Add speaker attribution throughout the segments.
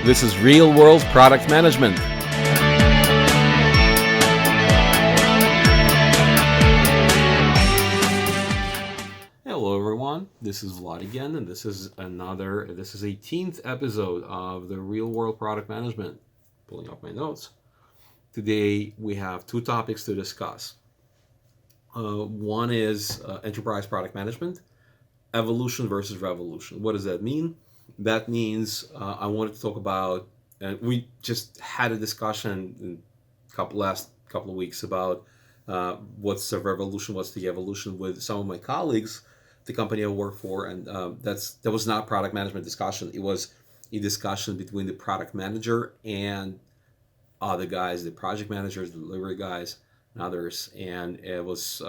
Speaker 1: This is Real World Product Management. Hello everyone, this is Vlad again, and this is 18th episode of the Real World Product Management. Pulling up my notes. Today we have two topics to discuss. One is enterprise product management, evolution versus revolution. What does that mean? That means I wanted to talk about, and we just had a discussion in last couple of weeks about what's the revolution, what's the evolution with some of my colleagues, the company I work for, and that was not product management discussion. It was a discussion between the product manager and other guys, the project managers, the delivery guys, and others, and it was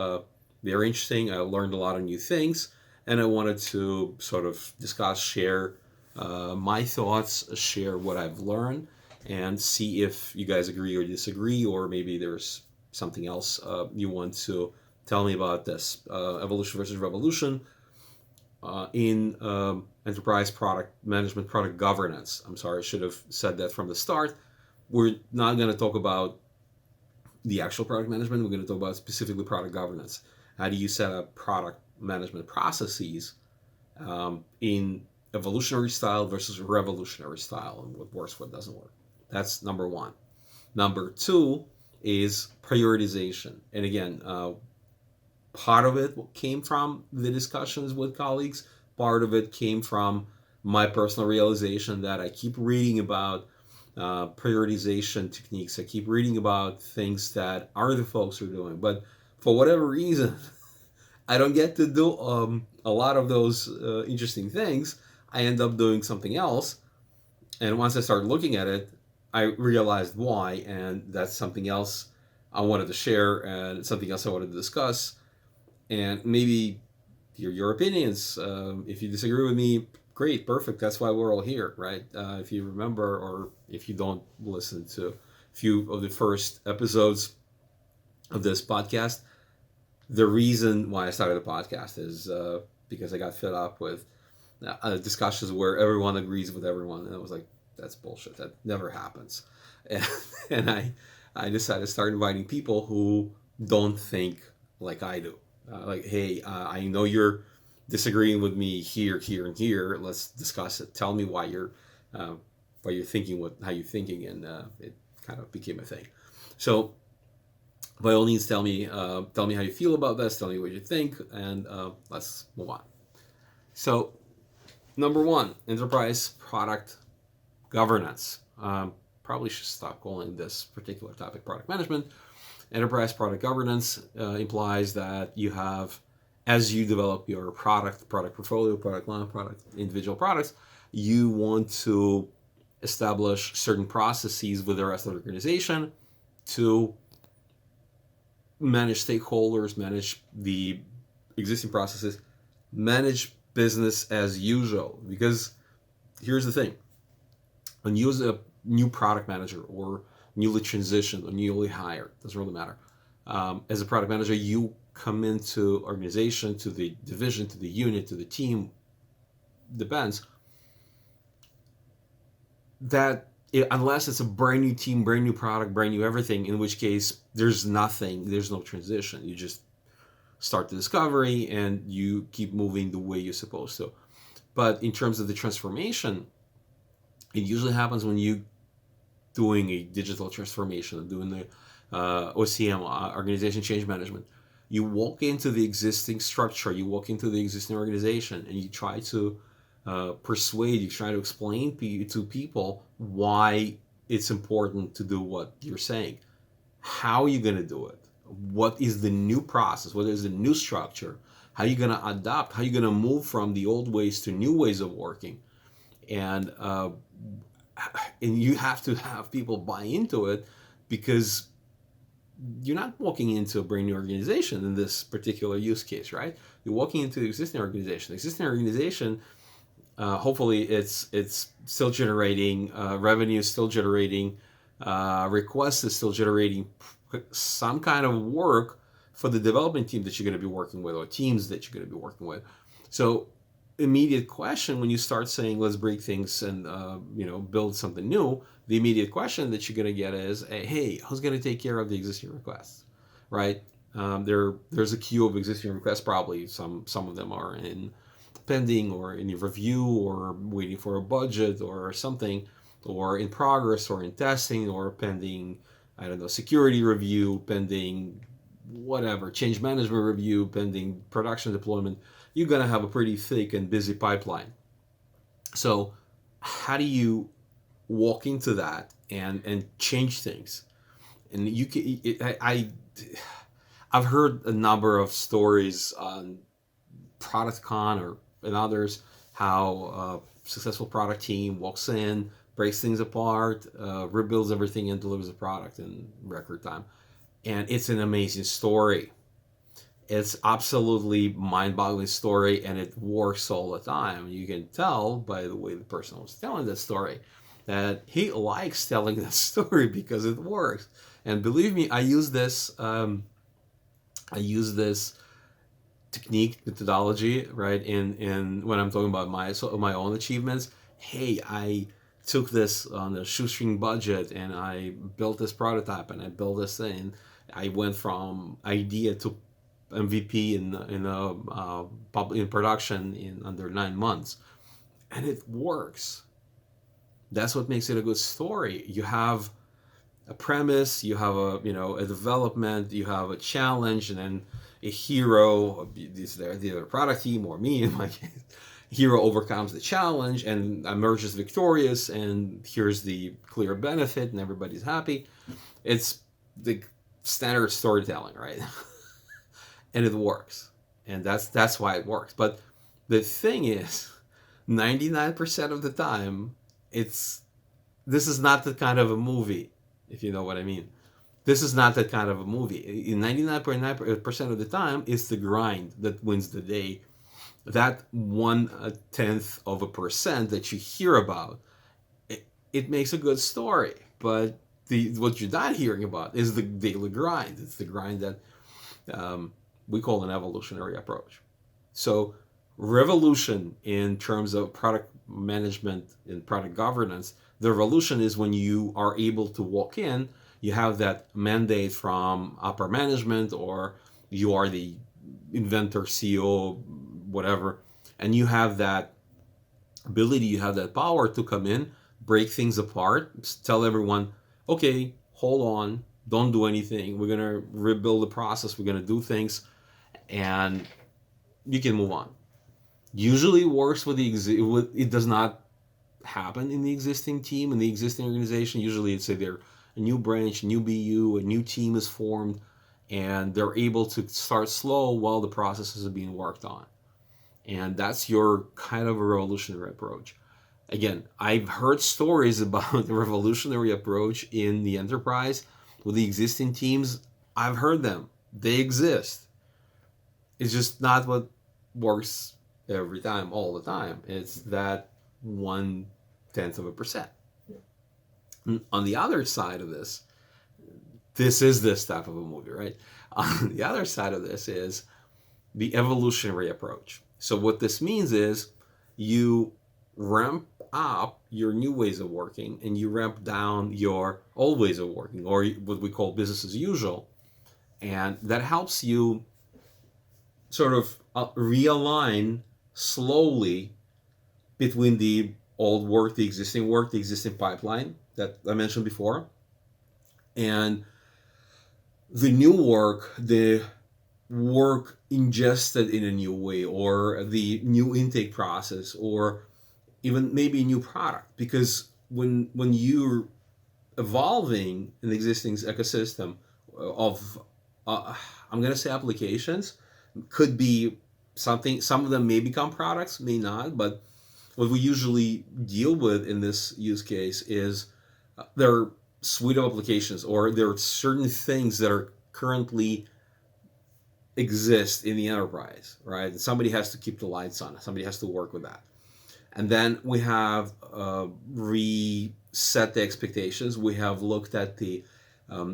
Speaker 1: very interesting. I learned a lot of new things, and I wanted to sort of discuss, share my thoughts, share what I've learned, and see if you guys agree or disagree, or maybe there's something else you want to tell me about this. Evolution versus revolution in enterprise product management, product governance. I'm sorry, I should have said that from the start. We're not going to talk about the actual product management. We're going to talk about specifically product governance. How do you set up product management processes in evolutionary style versus revolutionary style, and what works, what doesn't work? That's number one. Number two is prioritization. And again, part of it came from the discussions with colleagues. Part of it came from my personal realization that I keep reading about prioritization techniques. I keep reading about things that other folks are doing, but for whatever reason, I don't get to do a lot of those interesting things. I end up doing something else, and once I started looking at it, I realized why, and that's something else I wanted to share, and something else I wanted to discuss, and maybe hear your opinions. If you disagree with me, great, perfect. That's why we're all here, right? If you remember, or if you don't listen to a few of the first episodes of this podcast, the reason why I started the podcast is because I got fed up with discussions where everyone agrees with everyone, and I was like, that's bullshit. That never happens. And I decided to start inviting people who don't think like I do. Like, hey, I know you're disagreeing with me here, and here. Let's discuss it. Tell me why you're thinking how you're thinking, and it kind of became a thing. So, by all means, tell me how you feel about this. Tell me what you think, and let's move on. So, number one, enterprise product governance. Probably should stop calling this particular topic product management. Enterprise product governance implies that you have, as you develop your product portfolio, product line, individual products, you want to establish certain processes with the rest of the organization to manage stakeholders, manage the existing processes, manage business as usual. Because here's the thing, when you as a new product manager, or newly transitioned or newly hired, doesn't really matter, as a product manager, you come into organization, to the division, to the unit, to the team, depends, that unless it's a brand new team, brand new product, brand new everything, in which case there's no transition. You just start the discovery and you keep moving the way you're supposed to. But in terms of the transformation, it usually happens when you doing a digital transformation, doing the OCM, organization change management. You walk into the existing structure, you walk into the existing organization, and you try to persuade, you try to explain to people why it's important to do what you're saying. How are you going to do it? What is the new process? What is the new structure? How are you going to adapt? How are you going to move from the old ways to new ways of working? And you have to have people buy into it, because you're not walking into a brand new organization in this particular use case, right? You're walking into the existing organization. The existing organization, hopefully it's still generating revenue, still generating requests, is still generating some kind of work for the development team that you're going to be working with, or teams that you're going to be working with. So immediate question when you start saying let's break things and build something new, the immediate question that you're going to get is, hey, who's going to take care of the existing requests, right? There's a queue of existing requests. Probably some of them are in pending or in review or waiting for a budget or something, or in progress or in testing or pending, I don't know, security review, pending whatever, change management review, pending production deployment. You're going to have a pretty thick and busy pipeline. So how do you walk into that and change things? And you can, I've heard a number of stories on ProductCon or and others, how a successful product team walks in, breaks things apart, rebuilds everything, and delivers a product in record time. And it's an amazing story. It's absolutely mind-boggling story, and it works all the time. You can tell by the way the person was telling that story that he likes telling that story because it works. And believe me, I use this. I use this technique methodology, right, in when I'm talking about my own achievements. Hey, I took this on a shoestring budget and I built this prototype and I built this thing. I went from idea to MVP in production in under 9 months, and it works. That's what makes it a good story. You have a premise, you have a development, you have a challenge, and then a hero. Is there the product team or me in my case? Hero overcomes the challenge and emerges victorious, and here's the clear benefit, and everybody's happy. It's the standard storytelling, right? And it works, and that's why it works. But the thing is, 99% of the time, it's this is not the kind of a movie, if you know what I mean. This is not that kind of a movie. In 99.9% of the time, it's the grind that wins the day. That 1/10 of a percent that you hear about, it makes a good story. But what you're not hearing about is the daily grind. It's the grind that we call an evolutionary approach. So, revolution in terms of product management and product governance, the revolution is when you are able to walk in, you have that mandate from upper management, or you are the inventor, CEO, whatever, and you have that ability, you have that power to come in, break things apart, tell everyone, okay, hold on, don't do anything. We're going to rebuild the process. We're going to do things, and you can move on. Usually works with it does not happen in the existing team, in the existing organization. Usually it's they're a new branch, new BU, a new team is formed, and they're able to start slow while the processes are being worked on. And that's your kind of a revolutionary approach. Again, I've heard stories about the revolutionary approach in the enterprise with the existing teams. I've heard them. They exist. It's just not what works every time, all the time. It's that 1/10 of a percent. On the other side of this is this type of a movie, right? On the other side of this is the evolutionary approach. So what this means is you ramp up your new ways of working and you ramp down your old ways of working, or what we call business as usual. And that helps you sort of realign slowly between the old work, the existing pipeline that I mentioned before, and the new work, the work ingested in a new way, or the new intake process, or even maybe a new product. Because when you're evolving an existing ecosystem of I'm going to say applications, could be something, some of them may become products, may not, but what we usually deal with in this use case is there are suite of applications, or there are certain things that are currently exist in the enterprise, right? Somebody has to keep the lights on. Somebody has to work with that. And then we have reset the expectations. We have looked at the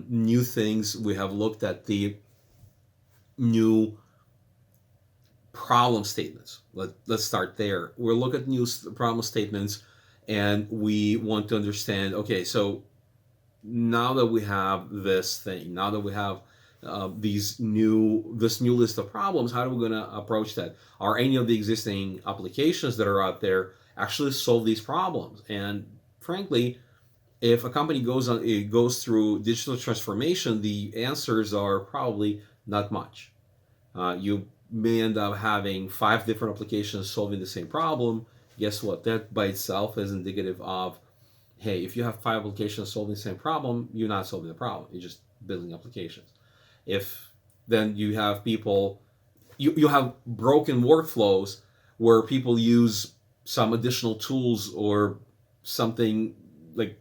Speaker 1: new things. We have looked at the new problem statements. Let's start there. We'll look at new problem statements, and we want to understand, okay, so now that we have this thing, now that we have this new list of problems, how are we going to approach that? Are any of the existing applications that are out there actually solve these problems? And frankly, if a company goes through digital transformation, the answers are probably not much. You may end up having 5 different applications solving the same problem. Guess what? That by itself is indicative of, hey, if you have 5 applications solving the same problem, you're not solving the problem. You're just building applications. If then you have people, you have broken workflows where people use some additional tools or something like,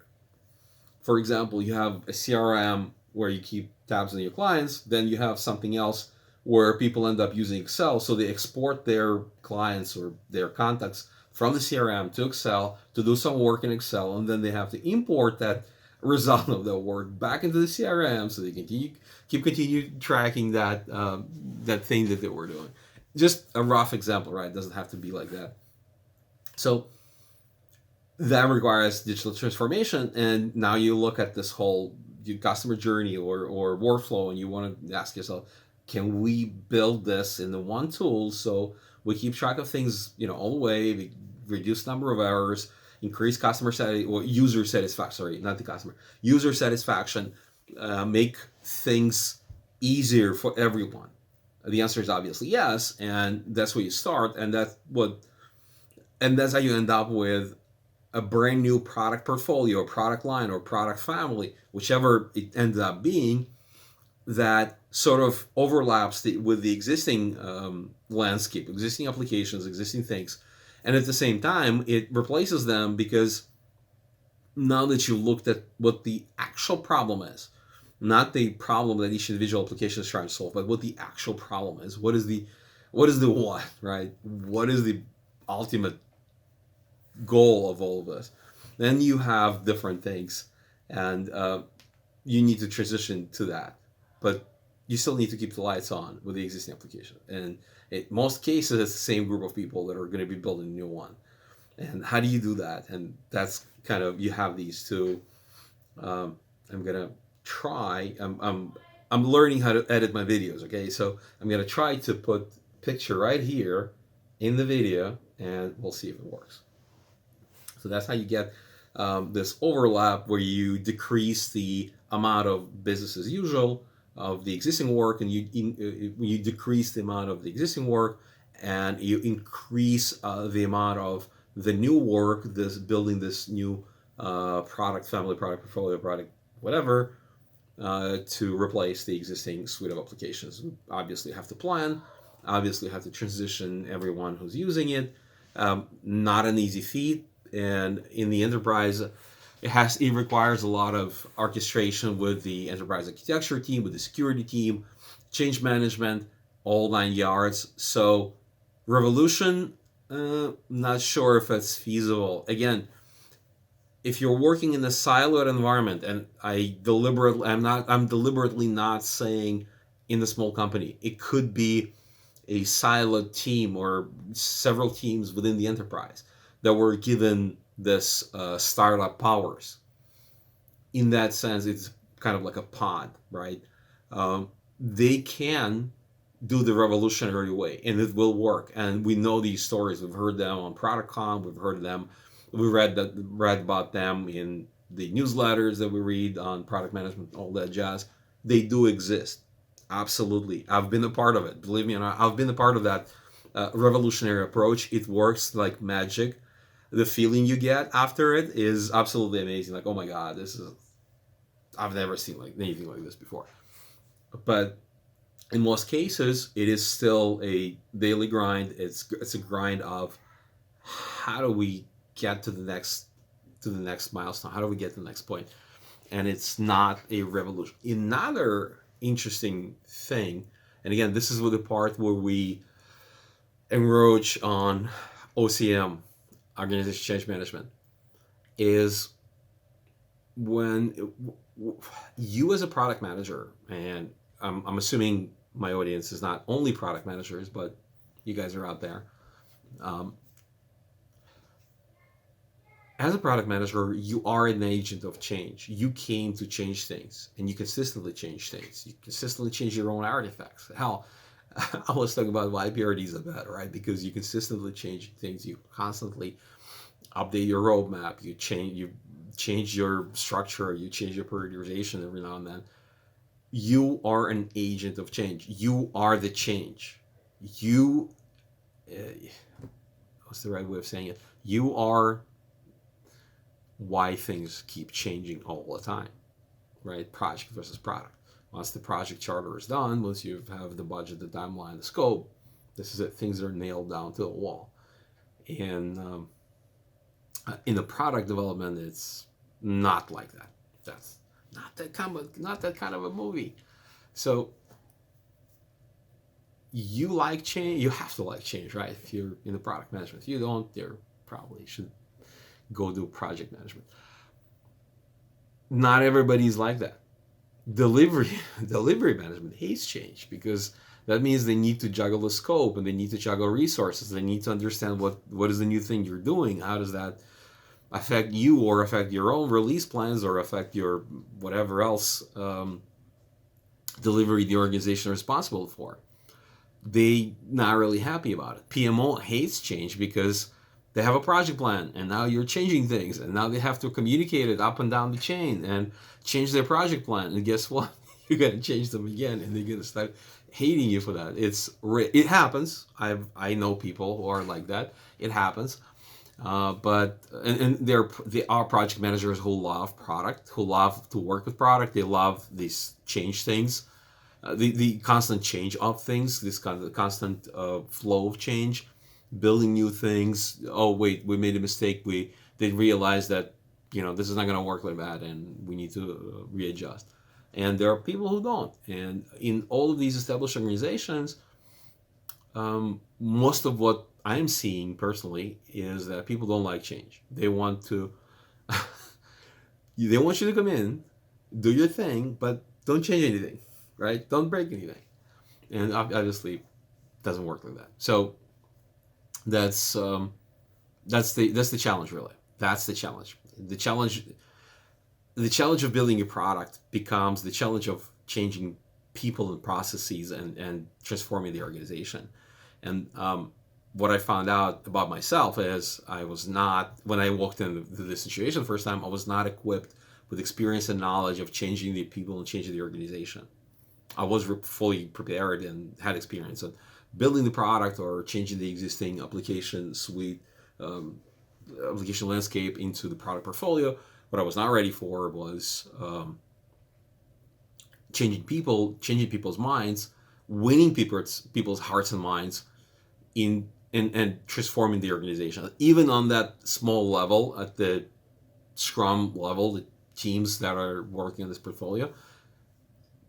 Speaker 1: for example, you have a CRM where you keep tabs on your clients, then you have something else where people end up using Excel, so they export their clients or their contacts from the CRM to Excel to do some work in Excel, and then they have to import that result of their work back into the CRM so they can continue tracking that thing that they were doing. Just a rough example, right? It doesn't have to be like that. So that requires digital transformation, and now you look at this whole customer journey or workflow, and you want to ask yourself, can we build this in the one tool so we keep track of things, all the way, we reduce number of errors, increase user satisfaction, sorry, not the customer, user satisfaction, make things easier for everyone? The answer is obviously yes, and that's where you start, and that's how you end up with a brand new product portfolio, or product line, or product family, whichever it ends up being, that sort of overlaps with the existing landscape, existing applications, existing things. And at the same time, it replaces them, because now that you looked at what the actual problem is, not the problem that each individual application is trying to solve, but what the actual problem is. What is the what, right? What is the ultimate goal of all of this? Then you have different things, and you need to transition to that, but you still need to keep the lights on with the existing application. And in most cases, it's the same group of people that are going to be building a new one. And how do you do that? And that's kind of, you have these two. I'm gonna try. I'm learning how to edit my videos. Okay, so I'm gonna try to put picture right here in the video, and we'll see if it works. So that's how you get this overlap, where you decrease the amount of business as usual of the existing work, and you decrease the amount of the existing work, and you increase the amount of the new work, this building this new product family, product portfolio, product whatever, to replace the existing suite of applications. Obviously, you have to plan. Obviously, you have to transition everyone who's using it. Not an easy feat, and in the enterprise, it requires a lot of orchestration with the enterprise architecture team, with the security team, change management, all 9 yards. So, revolution, not sure if it's feasible. Again, if you're working in a siloed environment, and I'm deliberately not saying in the small company, it could be a siloed team or several teams within the enterprise that were given this startup powers. In that sense, it's kind of like a pod, right? They can do the revolutionary way, and it will work. And we know these stories. We've heard them on ProductCon. We've heard them. We read about them in the newsletters that we read on product management, all that jazz. They do exist, absolutely. I've been a part of it. Believe me, I've been a part of that revolutionary approach. It works like magic. The feeling you get after it is absolutely amazing. Like, oh my god, I've never seen like anything like this before. But in most cases, it is still a daily grind. It's a grind of, how do we get to the next milestone? How do we get to the next point? And it's not a revolution. Another interesting thing, and again, this is the part where we encroach on OCM, organization change management, is when you as a product manager, and I'm assuming my audience is not only product managers, but you guys are out there. Um, as a product manager, you are an agent of change. You came to change things, and you consistently change things. You consistently change your own artifacts. Hell, I was talking about why PRDs are bad, right? Because you consistently change things. You constantly update your roadmap. You change your structure. You change your prioritization every now and then. You are an agent of change. You are the change. You, uh, what's the right way of saying it? You are why things keep changing all the time, right? Project versus product. Once the project charter is done, once you have the budget, the timeline, the scope, this is it. Things are nailed down to the wall. And in the product development, it's not like that. That's not that kind of a movie. So you like change. You have to like change, right? If you're in the product management, if you don't, you probably should go do project management. Not everybody's like that. Delivery delivery management hates change because that means they need to juggle the scope and they need to juggle resources. They need to understand what is the new thing you're doing. How does that affect you or affect your own release plans or affect your whatever else delivery the organization is responsible for. They not really happy about it. PMO hates change because they have a project plan and now you're changing things and now they have to communicate it up and down the chain and change their project plan. And guess what? You're gonna change them again and they're gonna start hating you for that. It happens. I know people who are like that. It happens. But and they are project managers who love product, who love to work with product. They love these change things, the constant change of things, this kind of constant flow of change, building new things. Oh wait, we made a mistake. We didn't realize that this is not going to work like that, and we need to readjust. And there are people who don't. And in all of these established organizations, most of what I'm seeing personally is that people don't like change. They want to, they want you to come in, do your thing, but don't change anything, right? Don't break anything. And obviously, it doesn't work like that. So that's the challenge, really. That's the challenge. The challenge of building a product becomes the challenge of changing people and processes and transforming the organization. And what I found out about myself is I was not, when I walked into this situation the first time, I was not equipped with experience and knowledge of changing the people and changing the organization. I was fully prepared and had experience of building the product or changing the existing application suite, application landscape into the product portfolio. What I was not ready for was changing people's minds, winning people's hearts and minds in and transforming the organization. Even on that small level, at the Scrum level, the teams that are working on this portfolio,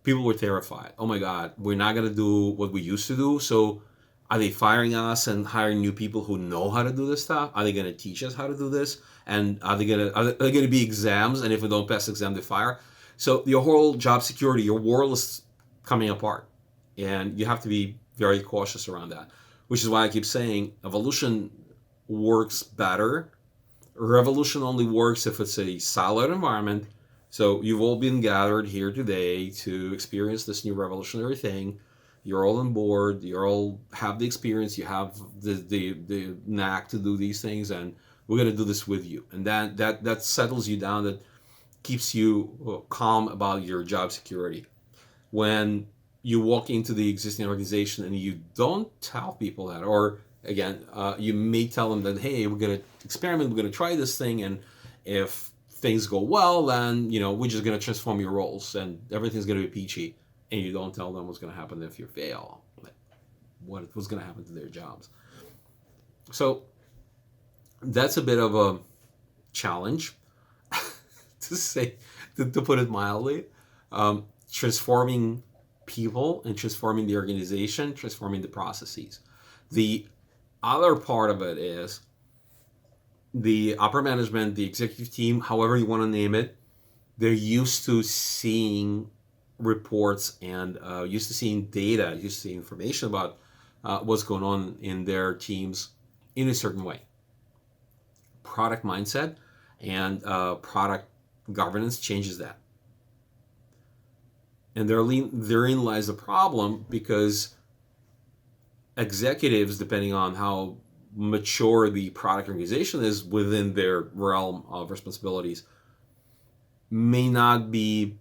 Speaker 1: people were terrified. Oh my God, we're not going to do what we used to do. So are they firing us and hiring new people who know how to do this stuff? Are they going to teach us how to do this? And are there going to be exams? And if we don't pass the exam, they fire. So your whole job security, your world is coming apart. And you have to be very cautious around that, which is why I keep saying evolution works better. Revolution only works if it's a siloed environment. So you've all been gathered here today to experience this new revolutionary thing. You're all on board. You all have the experience. You have the knack to do these things, and we're gonna do this with you. And that settles you down. That keeps you calm about your job security. When you walk into the existing organization and you don't tell people that, or again, you may tell them that, hey, we're gonna experiment. We're gonna try this thing, and if things go well, then we're just gonna transform your roles and everything's gonna be peachy. And you don't tell them what's gonna happen if you fail, like what's gonna happen to their jobs. So that's a bit of a challenge, to put it mildly. Transforming people and transforming the organization, transforming the processes. The other part of it is the upper management, the executive team, however you want to name it, they're used to seeing reports and used to seeing data, used to seeing information about what's going on in their teams in a certain way. Product mindset and product governance changes that. And therein lies the problem, because executives, depending on how mature the product organization is within their realm of responsibilities, may not be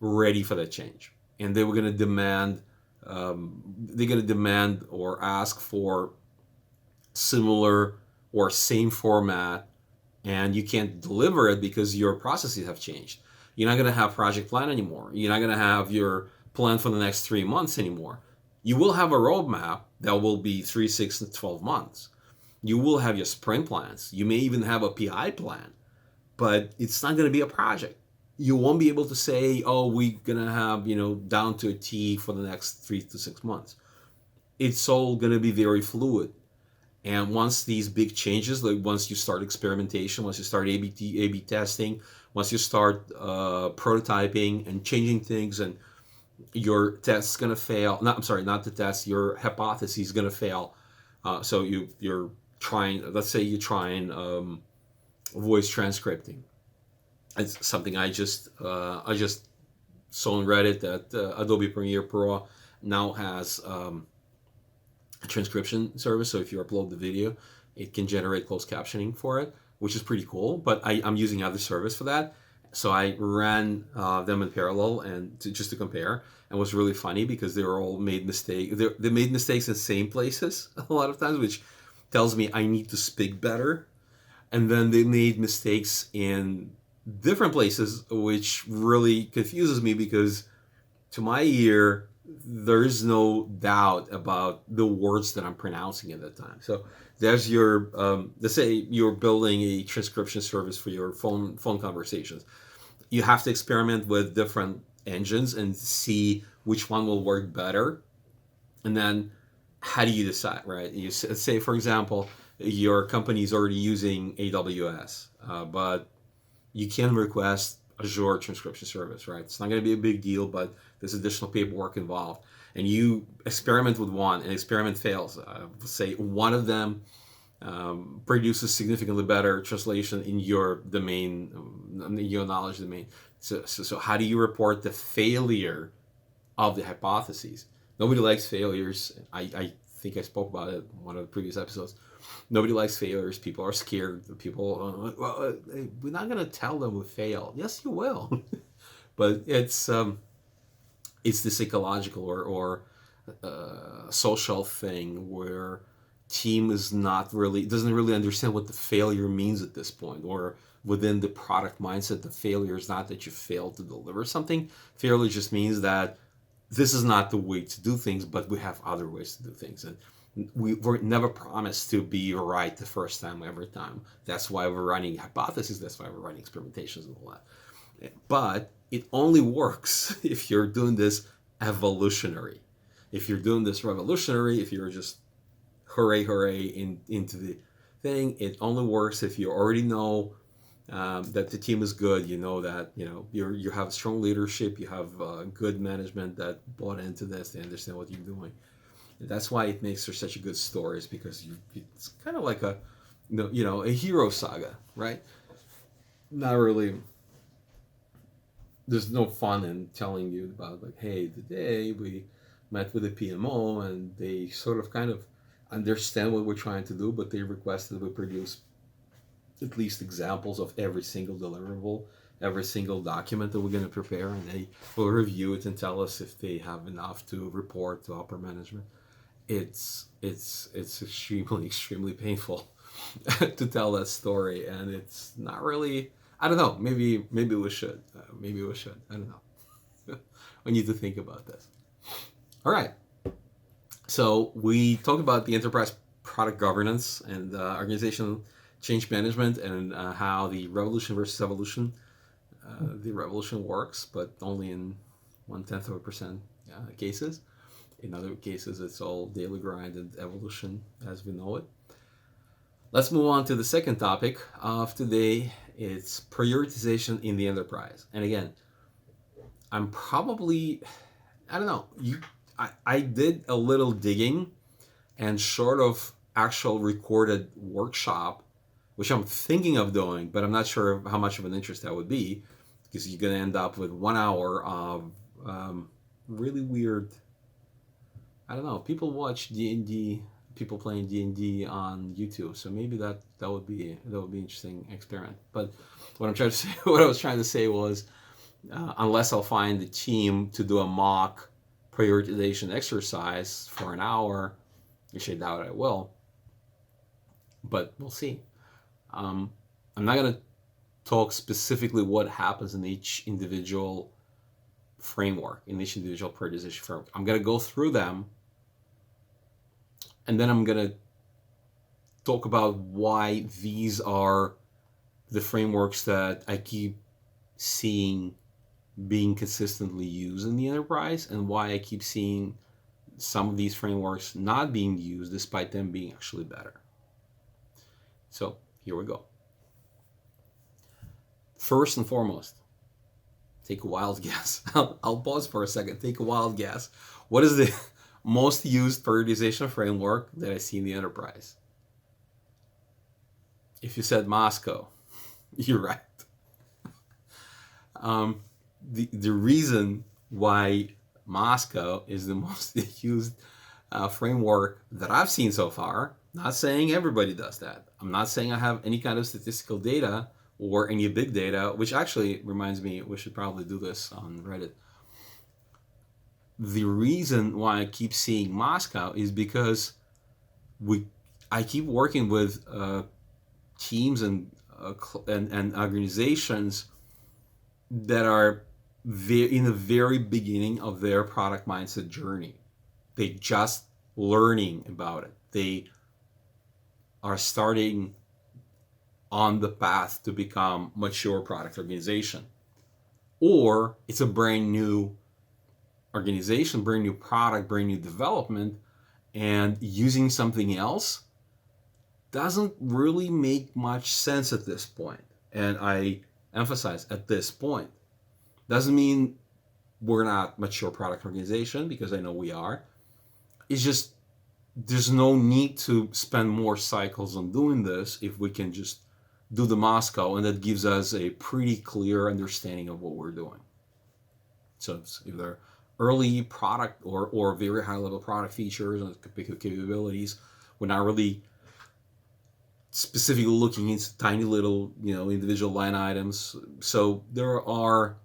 Speaker 1: ready for that change, and they were going to demand they're going to demand or ask for similar or same format, and you can't deliver it because your processes have changed. You're not going to have project plan anymore. You're not going to have your plan for the next 3 months anymore. You will have a roadmap that will be 3, 6, and 12 months. You will have your sprint plans. You may even have a PI plan, but it's not going to be a project. You won't be able to say, oh, we're going to have, down to a T for the next 3 to 6 months. It's all going to be very fluid. And once these big changes, like once you start experimentation, once you start A/B testing, once you start prototyping and changing things, and your test's gonna fail. Not the test. Your hypothesis is gonna fail. So you're trying. Let's say you're trying voice transcripting. It's something I just saw on Reddit that Adobe Premiere Pro now has a transcription service. So if you upload the video, it can generate closed captioning for it, which is pretty cool. But I'm using other service for that. So I ran them in parallel and just to compare. And it was really funny because they were all made mistakes. They made mistakes in the same places a lot of times, which tells me I need to speak better. And then they made mistakes in different places, which really confuses me because to my ear, there's no doubt about the words that I'm pronouncing at that time. So there's your, let's say you're building a transcription service for your phone conversations. You have to experiment with different engines and see which one will work better. And then how do you decide, right? You say, for example, your company is already using AWS, but you can request Azure transcription service, right? It's not going to be a big deal, but there's additional paperwork involved. And you experiment with one, and experiment fails. Say one of them produces significantly better translation in your domain, in your knowledge domain. So how do you report the failure of the hypotheses? Nobody likes failures. I think I spoke about it in one of the previous episodes. Nobody likes failures. People are scared. People, we're not going to tell them we failed. Yes, you will. But it's the psychological or social thing where team doesn't really understand what the failure means at this point, or within the product mindset, the failure is not that you failed to deliver something. Failure just means that this is not the way to do things, but we have other ways to do things. And we're never promised to be right the first time, every time. That's why we're running hypotheses. That's why we're running experimentations and all that. But it only works if you're doing this evolutionary. If you're doing this revolutionary, if you're just hooray into the thing, it only works if you already know that the team is good. You know that you have strong leadership. You have good management that bought into this. They understand what you're doing. That's why it makes for such a good stories, because it's kind of like a hero saga, right? Not really. There's no fun in telling you about, like, hey, today we met with the PMO and they sort of kind of understand what we're trying to do, but they requested we produce at least examples of every single deliverable, every single document that we're going to prepare, and they will review it and tell us if they have enough to report to upper management. It's extremely painful to tell that story, and it's not really. I don't know. Maybe we should. I don't know. We need to think about this. All right. So we talked about the enterprise product governance and organizational change management, and how the revolution versus evolution. The revolution works, but only in 0.1% cases. In other cases, it's all daily grind and evolution as we know it. Let's move on to the second topic of today. It's prioritization in the enterprise. And again, I don't know. I did a little digging and sort of actual recorded workshop, which I'm thinking of doing, but I'm not sure how much of an interest that would be, because you're going to end up with 1 hour of really weird. I don't know. People watch D&D, people playing D&D on YouTube, so maybe that would be an interesting experiment. But what I'm trying to say, what I was trying to say was, unless I'll find the team to do a mock prioritization exercise for an hour, which I doubt I will, but we'll see. Um, I'm not going to talk specifically what happens in each individual framework, in each individual prioritization framework. I'm going to go through them, and then I'm going to talk about why these are the frameworks that I keep seeing being consistently used in the enterprise, and why I keep seeing some of these frameworks not being used despite them being actually better. So here we go. First and foremost, take a wild guess. I'll pause for a second. Take a wild guess. What is the most used prioritization framework that I see in the enterprise? If you said Moscow, you're right. The reason why Moscow is the most used framework that I've seen so far, not saying everybody does that. I'm not saying I have any kind of statistical data or any big data, which actually reminds me, we should probably do this on Reddit. The reason why I keep seeing Moscow is because I keep working with teams and organizations that are in the very beginning of their product mindset journey. They just learning about it. They are starting on the path to become mature product organization, or it's a brand new organization, brand new product, brand new development, and using something else doesn't really make much sense at this point. And I emphasize at this point. Doesn't mean we're not mature product organization, because I know we are. It's just there's no need to spend more cycles on doing this if we can just do the Moscow, and that gives us a pretty clear understanding of what we're doing. So it's either early product or very high level product features and capabilities. We're not really specifically looking into tiny little, individual line items. So there are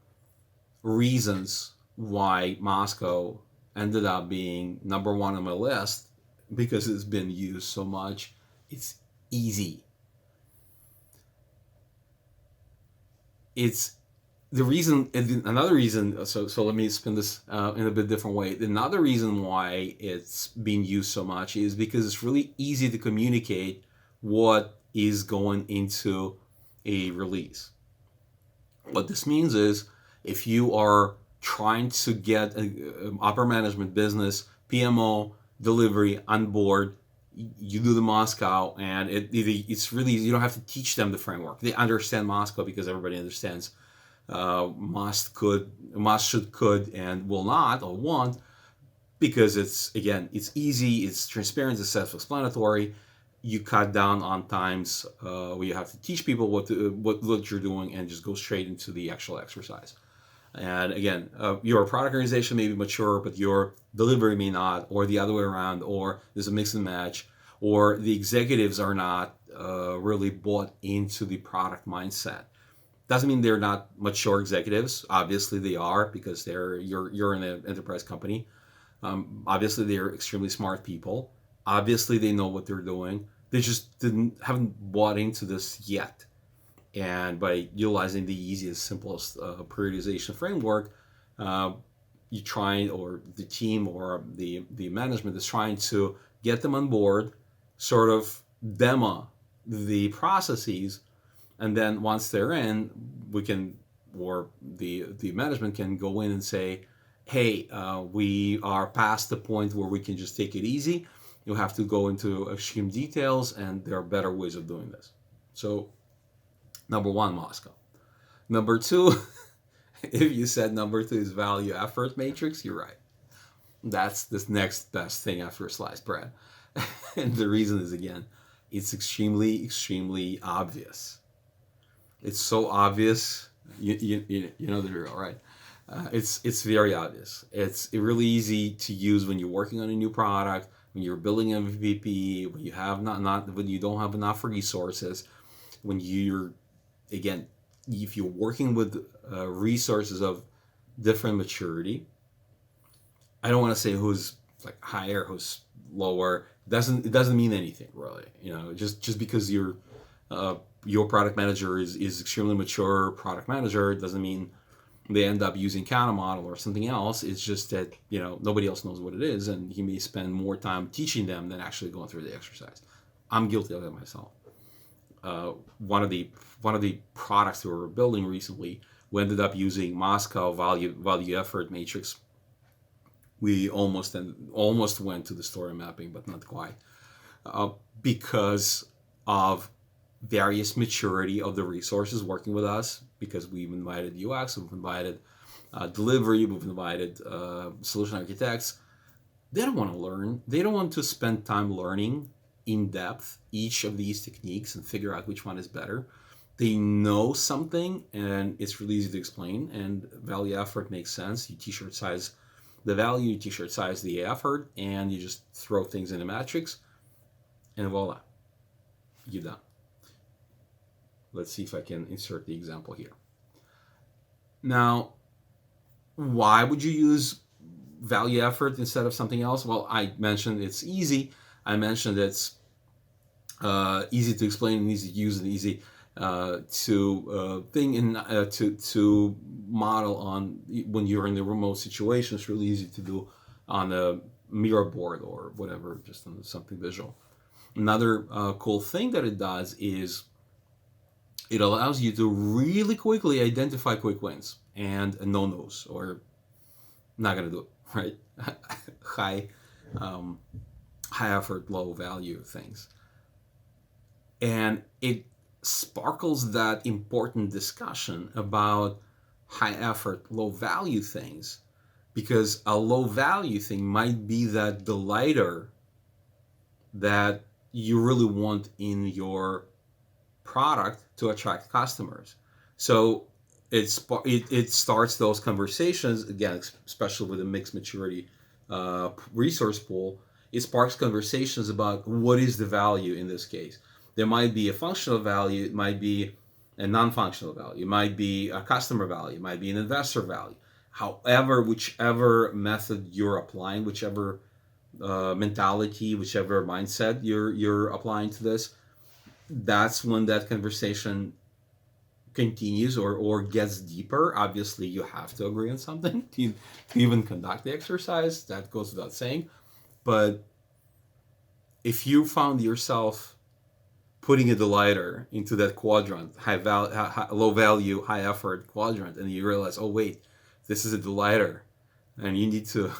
Speaker 1: reasons why Moscow ended up being number one on my list, because it's been used so much. It's easy. It's the reason, another reason. So let me spin this in a bit different way. Another reason why it's being used so much is because it's really easy to communicate what is going into a release. What this means is, if you are trying to get an upper management business, PMO, delivery on board, you do the Moscow, and it's really, you don't have to teach them the framework. They understand Moscow because everybody understands must, should, could, and will not or won't, because it's easy, it's transparent, it's self-explanatory. You cut down on times where you have to teach people what you're doing, and just go straight into the actual exercise. And again, your product organization may be mature, but your delivery may not, or the other way around, or there's a mix and match, or the executives are not really bought into the product mindset. Doesn't mean they're not mature executives. Obviously they are, because you're in an enterprise company. Obviously they're extremely smart people. Obviously they know what they're doing. They just haven't bought into this yet. And by utilizing the easiest, simplest prioritization framework, you try, or the team or the management is trying to get them on board, sort of demo the processes, and then once they're in, we can, or the management can go in and say, hey, we are past the point where we can just take it easy. You have to go into extreme details, and there are better ways of doing this. So number one, Moscow. Number two, if you said number two is value effort matrix, you're right. That's the next best thing after sliced bread. And the reason is, again, it's extremely, extremely obvious. It's so obvious. You know the drill, right? It's very obvious. It's really easy to use when you're working on a new product, when you're building MVP, when you have not when you don't have enough resources, when you're, again, if you're working with resources of different maturity. I don't want to say who's like higher, who's lower. It doesn't mean anything really. Just because your product manager is extremely mature product manager doesn't mean they end up using Kata model or something else. It's just that nobody else knows what it is, and he may spend more time teaching them than actually going through the exercise. I'm guilty of it myself. One of the products we were building recently, we ended up using Moscow value effort matrix. We almost went to the story mapping, but not quite, because of various maturity of the resources working with us. Because we've invited UX, we've invited delivery, we've invited solution architects. They don't want to learn. They don't want to spend time learning in depth each of these techniques and figure out which one is better. They know something, and it's really easy to explain. And value effort makes sense. You t-shirt size the value, you t-shirt size the effort, and you just throw things in a matrix, and voila, you're done. Let's see if I can insert the example here. Now, why would you use value effort instead of something else? Well, I mentioned it's easy. I mentioned it's easy to explain and easy to use and easy to thing and to model on when you're in the remote situation. It's really easy to do on a mirror board or whatever, just on something visual. Another cool thing that it does is it allows you to really quickly identify quick wins and no-nos, or not gonna do it, right? high effort, low value things. And it sparkles that important discussion about high effort, low value things, because a low value thing might be that delighter that you really want in your product to attract customers. So it starts those conversations, again, especially with a mixed maturity resource pool. It sparks conversations about what is the value in this case. There might be a functional value, it might be a non-functional value, it might be a customer value, it might be an investor value. However, whichever method you're applying, whichever mentality, whichever mindset you're applying to this, that's when that conversation continues or gets deeper. Obviously, you have to agree on something to even conduct the exercise. That goes without saying. But if you found yourself putting a delighter into that quadrant, low value, high effort quadrant, and you realize, oh wait, this is a delighter, and you need to,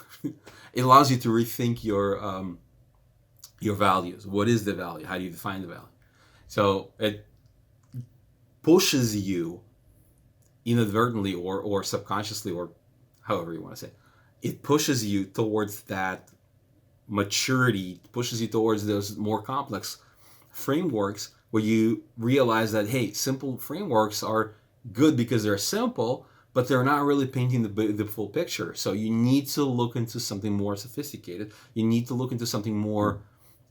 Speaker 1: it allows you to rethink your values. What is the value? How do you define the value? So it pushes you inadvertently or subconsciously, or however you want to say, it pushes you towards that maturity, pushes you towards those more complex frameworks where you realize that, hey, simple frameworks are good because they're simple, but they're not really painting the full picture. So you need to look into something more sophisticated. You need to look into something more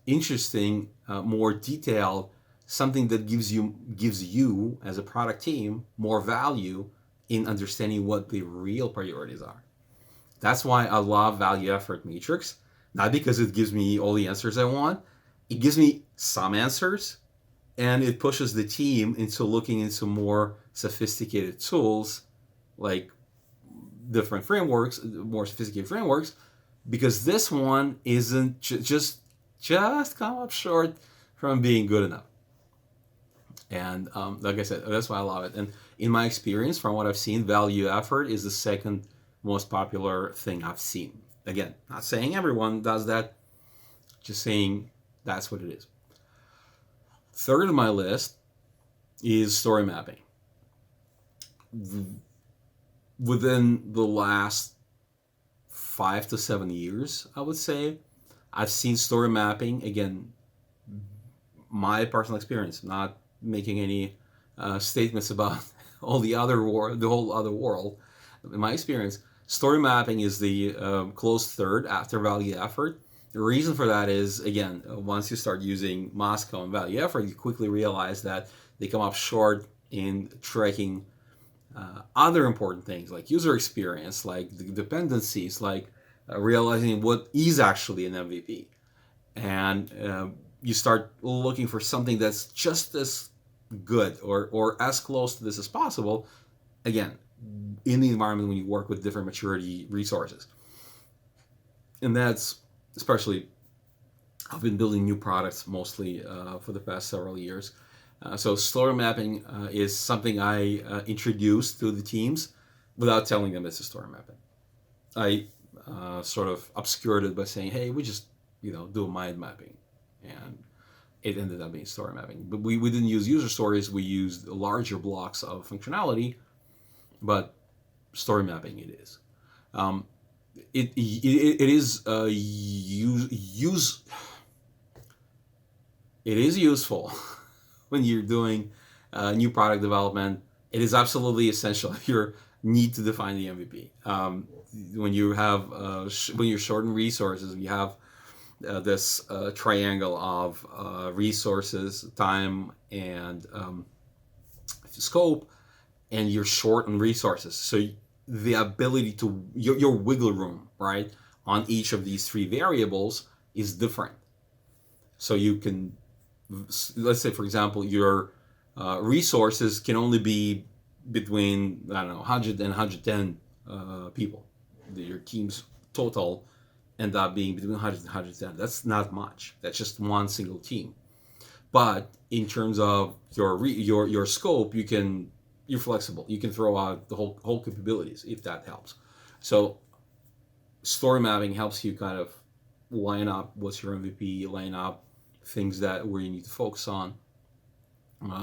Speaker 1: interesting, more detailed, something that gives you as a product team more value in understanding what the real priorities are. That's why I love value effort matrix. Not because it gives me all the answers I want. It gives me some answers, and it pushes the team into looking into more sophisticated tools, like different frameworks, more sophisticated frameworks, because this one isn't just come up short from being good enough. And like I said, that's why I love it. And in my experience, from what I've seen, value effort is the second most popular thing I've seen. Again, not saying everyone does that, just saying that's what it is. Third on my list is story mapping. Within the last 5 to 7 years, I would say, I've seen story mapping, again, my personal experience, not making any statements about the whole other world. In my experience, story mapping is the close third after value effort. The reason for that is, again, once you start using Moscow and value effort, you quickly realize that they come up short in tracking other important things like user experience, like the dependencies, like realizing what is actually an MVP. And you start looking for something that's just as good or as close to this as possible, again, in the environment when you work with different maturity resources. And that's especially, I've been building new products mostly for the past several years. So story mapping is something I introduced to the teams without telling them it's a story mapping. I sort of obscured it by saying, hey, we just do a mind mapping. And it ended up being story mapping. But we didn't use user stories. We used larger blocks of functionality, but story mapping it is. It is it is useful when you're doing new product development. It is absolutely essential if you need to define the MVP. When you have when you're short on resources, you have this triangle of resources, time, and scope, and you're short on resources. So the ability to your wiggle room, right, on each of these three variables is different. So you can, let's say, for example, your resources can only be between, I don't know, 100 and 110 people. Your team's total end up being between 100 and 110. That's not much. That's just one single team. But in terms of your scope, you're flexible. You can throw out the whole capabilities if that helps. So story mapping helps you kind of line up what's your MVP, line up things that where you need to focus on.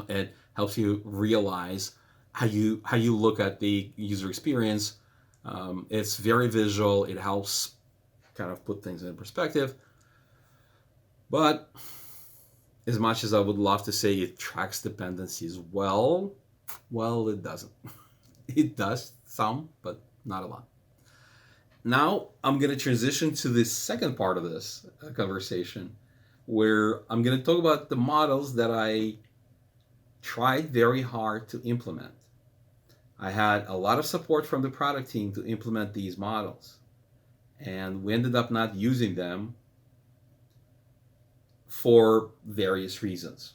Speaker 1: It helps you realize how you look at the user experience. It's very visual. It helps kind of put things in perspective. But as much as I would love to say it tracks dependencies well, it doesn't. It does some, but not a lot. Now I'm going to transition to the second part of this conversation, where I'm going to talk about the models that I tried very hard to implement. I had a lot of support from the product team to implement these models, and we ended up not using them for various reasons.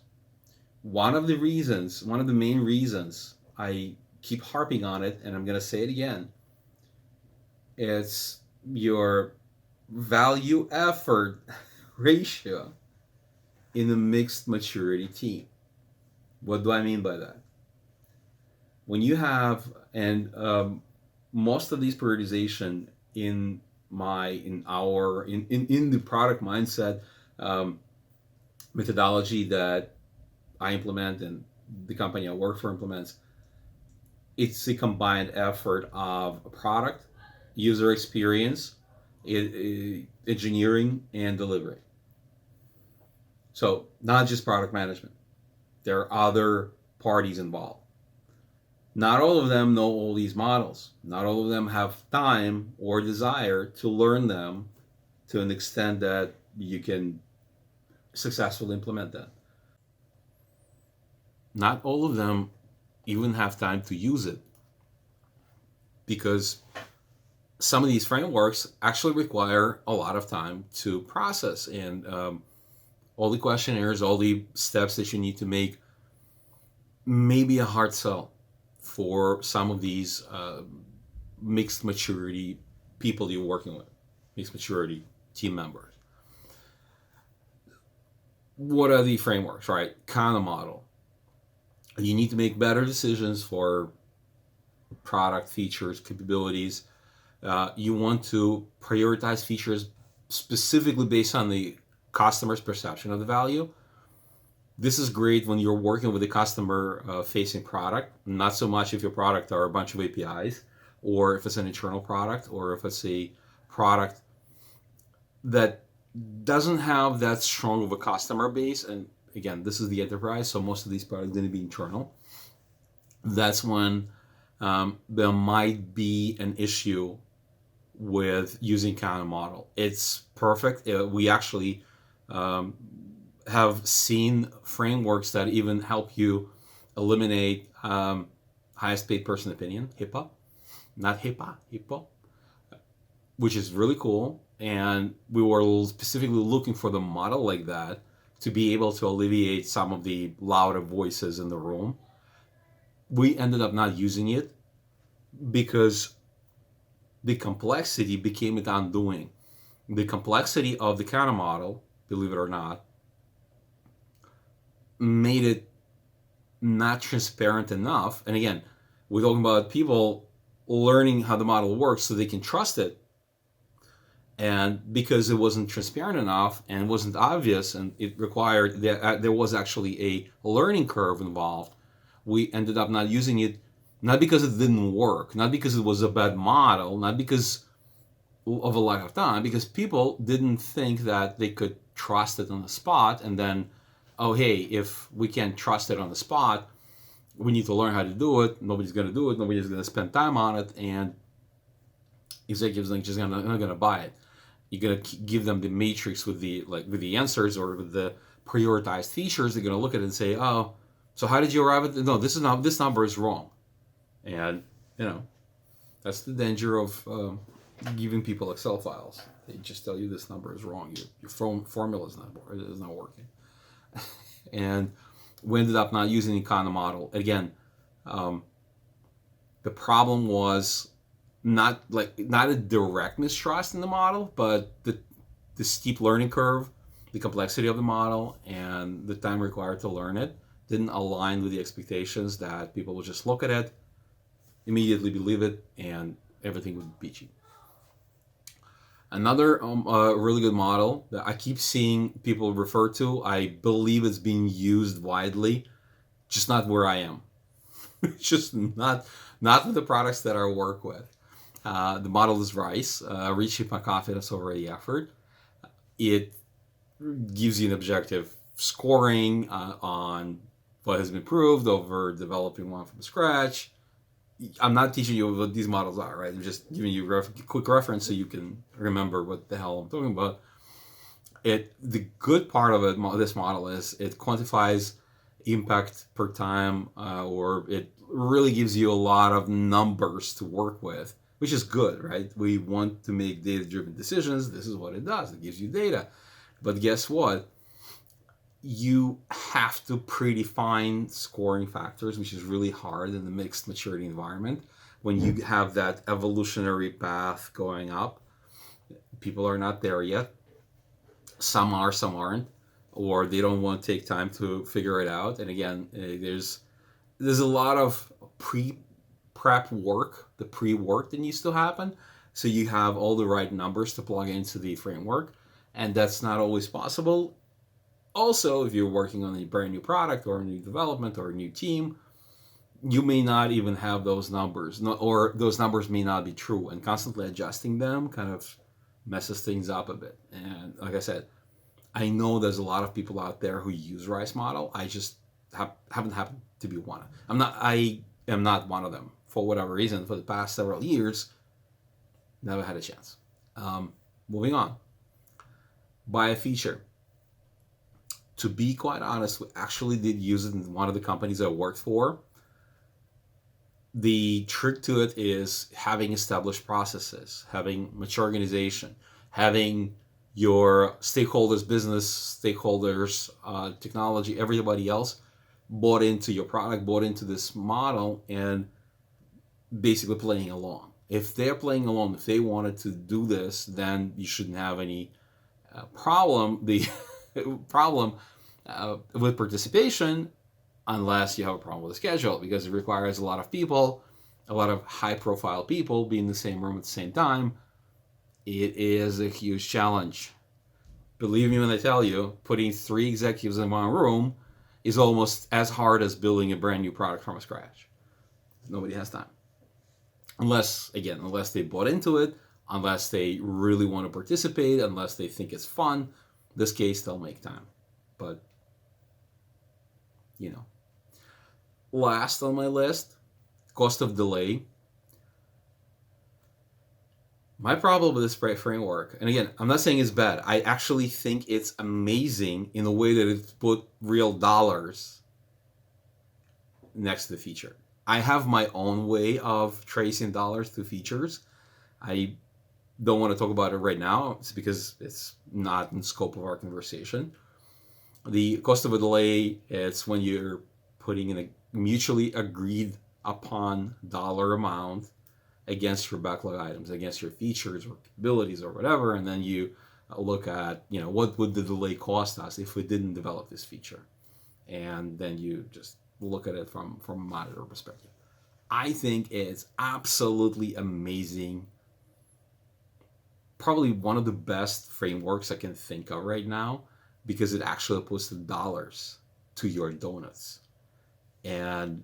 Speaker 1: One of the main reasons I keep harping on it, and I'm going to say it again, it's your value effort ratio in a mixed maturity team. What do I mean by that? When you have, and most of these prioritization in the product mindset methodology that I implement and the company I work for implements, it's a combined effort of a product, user experience, engineering, and delivery. So not just product management. There are other parties involved. Not all of them know all these models. Not all of them have time or desire to learn them to an extent that you can successfully implement that. Not all of them even have time to use it, because some of these frameworks actually require a lot of time to process, and all the questionnaires, all the steps that you need to make may be a hard sell for some of these mixed maturity people you're working with, mixed maturity team members. What are the frameworks, right? Kana model. You need to make better decisions for product features, capabilities. You want to prioritize features specifically based on the customer's perception of the value. This is great when you're working with a customer facing product, not so much if your product are a bunch of APIs, or if it's an internal product, or if it's a product that doesn't have that strong of a customer base, and again, this is the enterprise, so most of these products are going to be internal. That's when there might be an issue with using kind of model. It's perfect. We actually um, have seen frameworks that even help you eliminate highest paid person opinion, HIPAA, not HIPAA, which is really cool. And we were specifically looking for the model like that to be able to alleviate some of the louder voices in the room. We ended up not using it because the complexity became its undoing. The complexity of the counter model, believe it or not, made it not transparent enough. And again, we're talking about people learning how the model works so they can trust it. And because it wasn't transparent enough and wasn't obvious, and it required there was actually a learning curve involved, we ended up not using it, not because it didn't work, not because it was a bad model, not because of a lack of time, because people didn't think that they could trust it on the spot. And then, oh hey, if we can't trust it on the spot, we need to learn how to do it. Nobody's going to do it. Nobody's going to spend time on it, and executives are just not going to buy it. You're going to give them the matrix with the answers or with the prioritized features. They're going to look at it and say, oh, so how did you arrive at no, this number is wrong. And that's the danger of giving people Excel files. They just tell you this number is wrong. Your formula is not working. And we ended up not using the Econo model again. The problem was not a direct mistrust in the model, but the steep learning curve, the complexity of the model, and the time required to learn it didn't align with the expectations that people would just look at it, immediately believe it, and everything would be cheap. Another really good model that I keep seeing people refer to, I believe it's being used widely, just not where I am. Just not with the products that I work with. The model is RICE, Reshape My Confidence Over the Effort. It gives you an objective scoring on what has been improved over developing one from scratch. I'm not teaching you what these models are, right? I'm just giving you a quick reference so you can remember what the hell I'm talking about. The good part of this model is it quantifies impact per time, or it really gives you a lot of numbers to work with, which is good, right? We want to make data-driven decisions. This is what it does. It gives you data. But guess what? You have to predefine scoring factors, which is really hard in the mixed maturity environment. When you have that evolutionary path going up, people are not there yet. Some are, some aren't, or they don't want to take time to figure it out. And again, there's a lot of prep work, the pre-work that needs to happen, so you have all the right numbers to plug into the framework, and that's not always possible. Also, if you're working on a brand new product or a new development or a new team, you may not even have those numbers, or those numbers may not be true, and constantly adjusting them kind of messes things up a bit. And like I said, I know there's a lot of people out there who use RICE model. I just haven't happened to be one. I am not one of them for whatever reason. For the past several years, never had a chance. Moving on. Buy a feature. To be quite honest, we actually did use it in one of the companies I worked for. The trick to it is having established processes, having mature organization, having your stakeholders, business stakeholders, technology, everybody else bought into your product, bought into this model, and basically playing along. If they're playing along, if they wanted to do this, then you shouldn't have any problem. The problem with participation, unless you have a problem with the schedule, because it requires a lot of people, a lot of high-profile people being in the same room at the same time. It is a huge challenge. Believe me when I tell you, putting 3 executives in one room is almost as hard as building a brand new product from scratch. Nobody has time. Unless they bought into it, unless they really want to participate, unless they think it's fun. In this case, they'll make time. But, you know. Last on my list, cost of delay. My problem with this framework, and again, I'm not saying it's bad. I actually think it's amazing in the way that it's put real dollars next to the feature. I have my own way of tracing dollars to features. I don't want to talk about it right now. It's because it's not in scope of our conversation. The cost of a delay, it's when you're putting in a mutually agreed upon dollar amount against your backlog items, against your features or capabilities or whatever, and then you look at, what would the delay cost us if we didn't develop this feature, and then you just look at it from a monitor perspective. I think it's absolutely amazing. Probably one of the best frameworks I can think of right now, because it actually puts the dollars to your donuts. And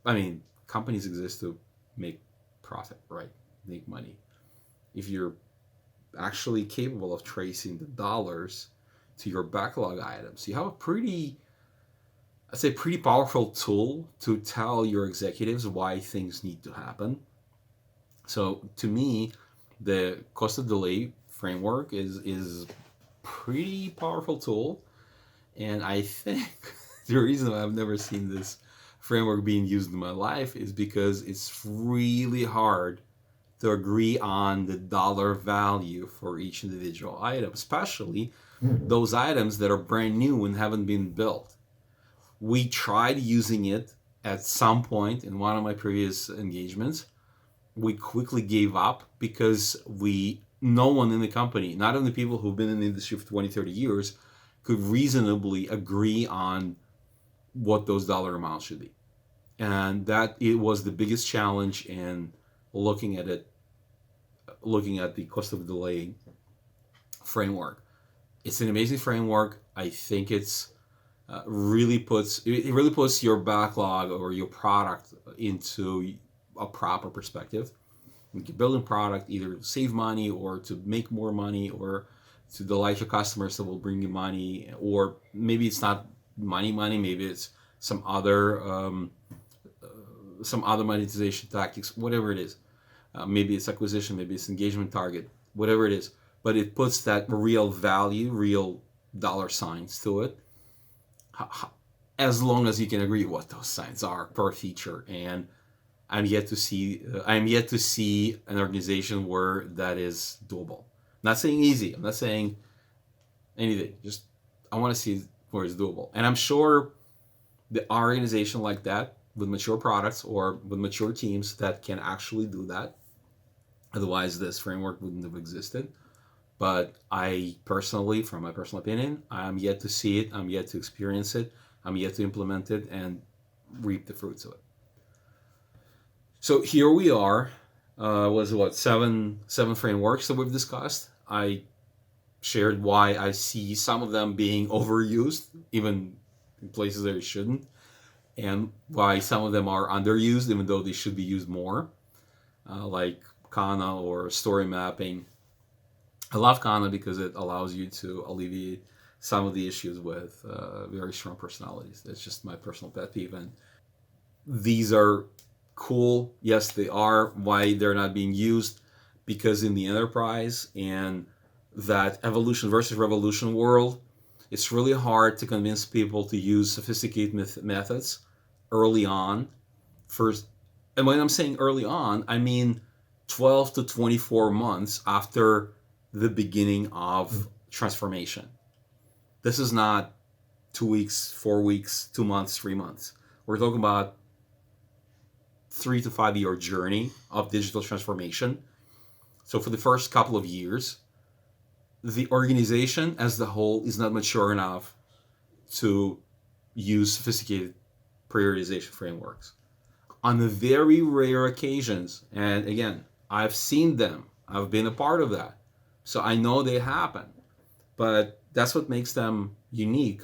Speaker 1: I mean, companies exist to make profit, right? Make money. If you're actually capable of tracing the dollars to your backlog items, you have a pretty powerful tool to tell your executives why things need to happen. So to me, the cost of delay framework is pretty powerful tool, and I think the reason I've never seen this framework being used in my life is because it's really hard to agree on the dollar value for each individual item, especially those items that are brand new and haven't been built. We tried using it at some point in one of my previous engagements. We quickly gave up because no one in the company, not only people who've been in the industry for 20, 30 years, could reasonably agree on what those dollar amounts should be. And that it was the biggest challenge in looking at the cost of delay framework. It's an amazing framework. I think it's really puts your backlog or your product into a proper perspective. You can build a product either to save money or to make more money or to delight your customers that will bring you money, or maybe it's not money, maybe it's some other monetization tactics, whatever it is. Maybe it's acquisition, maybe it's engagement target, whatever it is. But it puts that real value, real dollar signs to it, as long as you can agree what those signs are per feature. And I'm yet to see an organization where that is doable. I'm not saying easy. I'm not saying anything. Just I want to see where it's doable. And I'm sure there are organizations like that with mature products or with mature teams that can actually do that. Otherwise, this framework wouldn't have existed. But I personally, from my personal opinion, I'm yet to see it. I'm yet to experience it. I'm yet to implement it and reap the fruits of it. So here we are. Seven frameworks that we've discussed. I shared why I see some of them being overused, even in places that it shouldn't, and why some of them are underused, even though they should be used more, like Kana or story mapping. I love Kana because it allows you to alleviate some of the issues with very strong personalities. That's just my personal pet peeve. And these are cool. Yes, they are. Why they're not being used? Because in the enterprise and that evolution versus revolution world, it's really hard to convince people to use sophisticated methods early on. First, and when I'm saying early on, I mean 12 to 24 months after the beginning of transformation. This is not 2 weeks, 4 weeks, 2 months, 3 months. We're talking about 3 to 5 year journey of digital transformation. So for the first couple of years, the organization as the whole is not mature enough to use sophisticated prioritization frameworks. On the very rare occasions, and again, I've seen them, I've been a part of that, so I know they happen, but that's what makes them unique,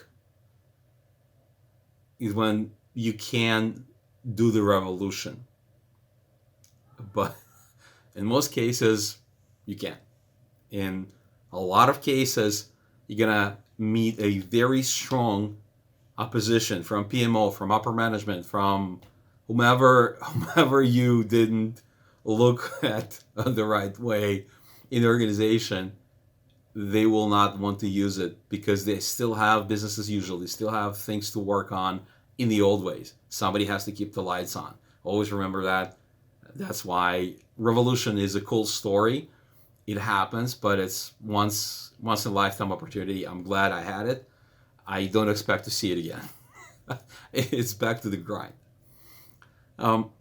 Speaker 1: is when you can do the revolution. But in most cases, You can't. In a lot of cases, you're gonna meet a very strong opposition from PMO, from upper management, from whomever you didn't look at the right way in the organization. They will not want to use it because they still have business as usual. They still have things to work on in the old ways. Somebody has to keep the lights on. Always remember that. That's why revolution is a cool story. It happens, but it's once in a lifetime opportunity. I'm glad I had it. I don't expect to see it again. It's back to the grind. Um,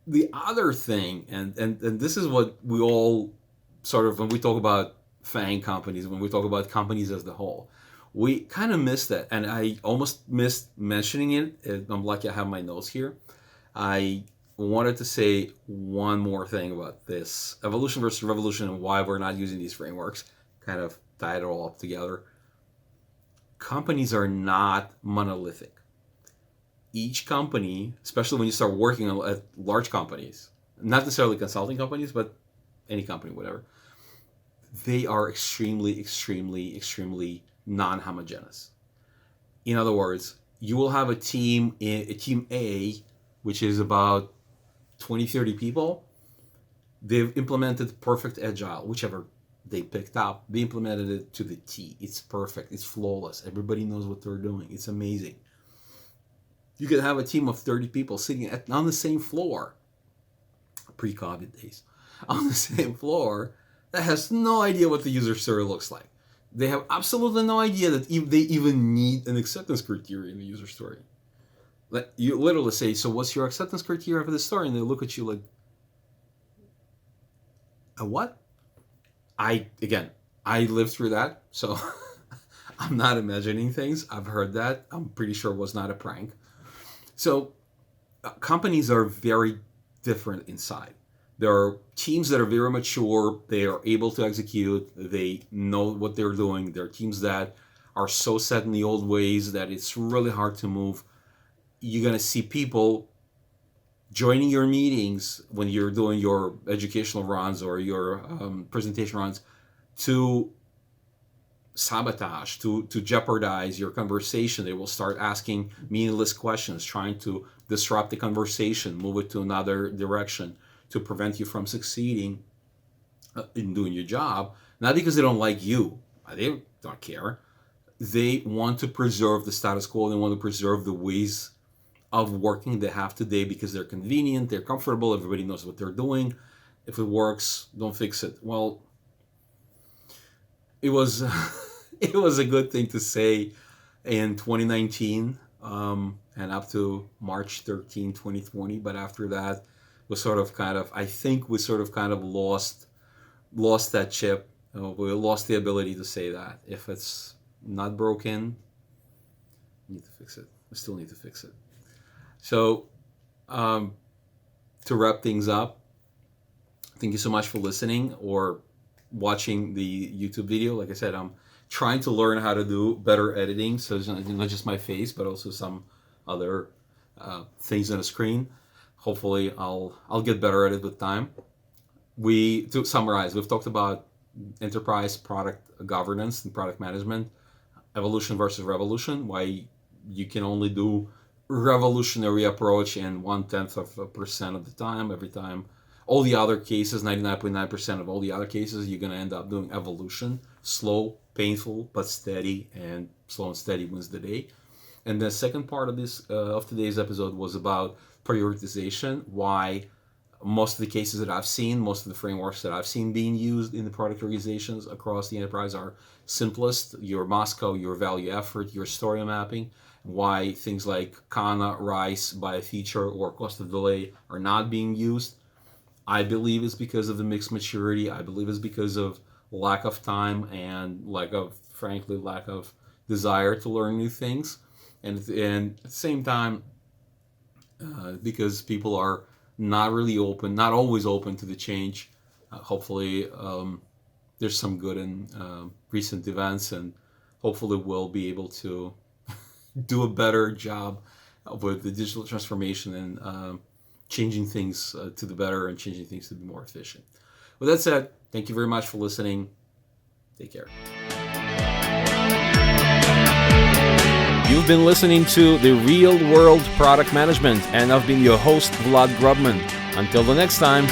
Speaker 1: the other thing, and this is what we all sort of, when we talk about FANG companies, when we talk about companies as the whole, we kind of miss that. And I almost missed mentioning it. I'm lucky I have my notes here. I wanted to say one more thing about this evolution versus revolution and why we're not using these frameworks, kind of tie it all up together. Companies are not monolithic. Each company, especially when you start working at large companies, not necessarily consulting companies, but any company, whatever, they are extremely, extremely, extremely non-homogeneous. In other words, you will have a team A, which is about 20, 30 people. They've implemented perfect agile, whichever they picked up. They implemented it to the T. It's perfect. It's flawless. Everybody knows what they're doing. It's amazing. You could have a team of 30 people sitting on the same floor, pre-COVID days, on the same floor, that has no idea what the user story looks like. They have absolutely no idea that they even need an acceptance criteria in the user story. You literally say, so what's your acceptance criteria for this story? And they look at you like, a what? I lived through that, so I'm not imagining things. I've heard that. I'm pretty sure it was not a prank. So companies are very different inside. There are teams that are very mature. They are able to execute. They know what they're doing. There are teams that are so set in the old ways that it's really hard to move. You're going to see people joining your meetings when you're doing your educational runs or your presentation runs to sabotage, to jeopardize your conversation. They will start asking meaningless questions, trying to disrupt the conversation, move it to another direction to prevent you from succeeding in doing your job. Not because they don't like you, they don't care. They want to preserve the status quo. They want to preserve the ways of working they have today because they're convenient, they're comfortable, everybody knows what they're doing. If it works, don't fix it. Well, it was it was a good thing to say in 2019 and up to March 13, 2020. But after that, we sort of kind of, I think we sort of kind of lost that chip. We lost the ability to say that. If it's not broken, you need to fix it. We still need to fix it. So, to wrap things up, thank you so much for listening or watching the YouTube video. Like I said, I'm trying to learn how to do better editing, so it's not just my face, but also some other things on the screen. Hopefully, I'll get better at it with time. To summarize, we've talked about enterprise product governance and product management, evolution versus revolution, why you can only do revolutionary approach in 0.1% of the time. Every time, all the other cases, 99.9% of all the other cases, you're going to end up doing evolution. Slow, painful, but steady, and slow and steady wins the day. And the second part of today's episode was about prioritization, why most of the cases that I've seen, most of the frameworks that I've seen being used in the product organizations across the enterprise are simplest, your Moscow, your value effort, your story mapping, why things like Kana, RICE, by a feature, or cost of delay are not being used. I believe it's because of the mixed maturity. I believe it's because of lack of time and frankly, lack of desire to learn new things. And at the same time, because people are not really open, not always open to the change. Hopefully, there's some good in recent events, and hopefully we'll be able to do a better job with the digital transformation and changing things to the better and changing things to be more efficient. With that said, thank you very much for listening. Take care. You've been listening to The Real World Product Management, and I've been your host, Vlad Grubman. Until the next time.